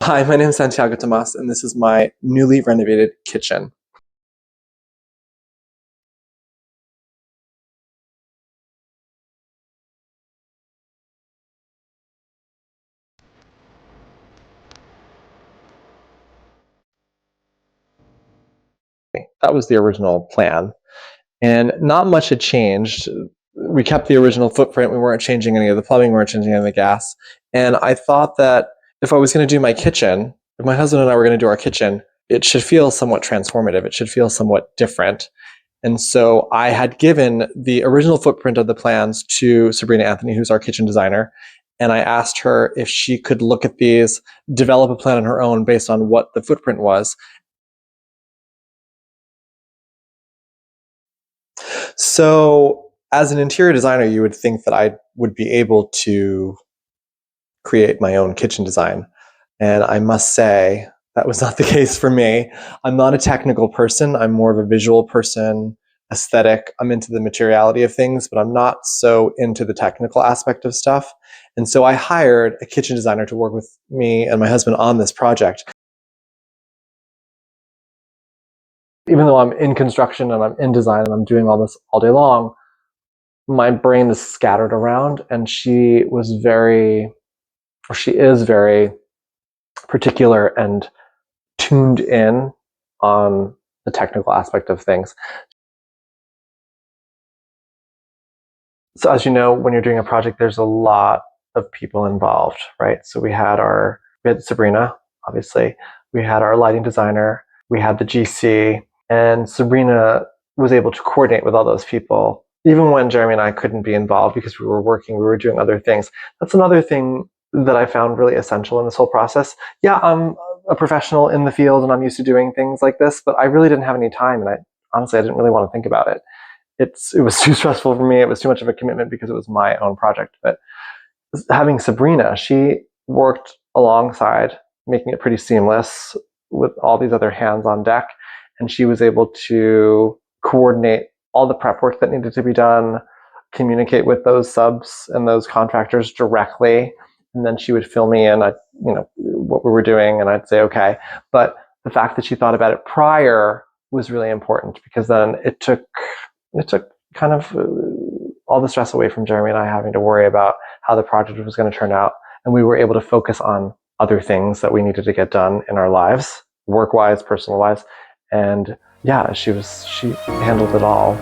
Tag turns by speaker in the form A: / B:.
A: Hi, my name is SantiagoTomas, and this is my newly renovated kitchen. That was the original plan, and not much had changed. We kept the original footprint. We weren't changing any of the plumbing, we weren't changing any of the gas. And I thought that if I was going to do my kitchen, if my husband and I were going to do our kitchen, it should feel somewhat transformative. It should feel somewhat different. And so I had given the original footprint of the plans to Sabrina Anthony, who's our kitchen designer. And I asked her if she could look at these, develop a plan on her own based on what the footprint was. So, as an interior designer, you would think that I would be able to create my own kitchen design. And I must say, that was not the case for me. I'm not a technical person, I'm more of a visual person, aesthetic. I'm into the materiality of things, but I'm not so into the technical aspect of stuff. And so I hired a kitchen designer to work with me and my husband on this project. Even though I'm in construction and I'm in design and I'm doing all this all day long, my brain is scattered around, and she is very particular and tuned in on the technical aspect of things. So as you know, when you're doing a project, there's a lot of people involved, right? So we had Sabrina, obviously, we had our lighting designer, we had the GC, and Sabrina was able to coordinate with all those people, even when Jeremy and I couldn't be involved because we were working, we were doing other things. That's another thing that I found really essential in this whole process. Yeah, I'm a professional in the field and I'm used to doing things like this, but I really didn't have any time, and honestly, I didn't really want to think about it. It was too stressful for me. It was too much of a commitment because it was my own project. But having Sabrina, she worked alongside, making it pretty seamless with all these other hands on deck. And she was able to coordinate all the prep work that needed to be done, communicate with those subs and those contractors directly. And then she would fill me in, what we were doing, and I'd say, okay. But the fact that she thought about it prior was really important, because then it took kind of all the stress away from Jeremy and I having to worry about how the project was going to turn out. And we were able to focus on other things that we needed to get done in our lives, work-wise, personal-wise. And yeah, she handled it all.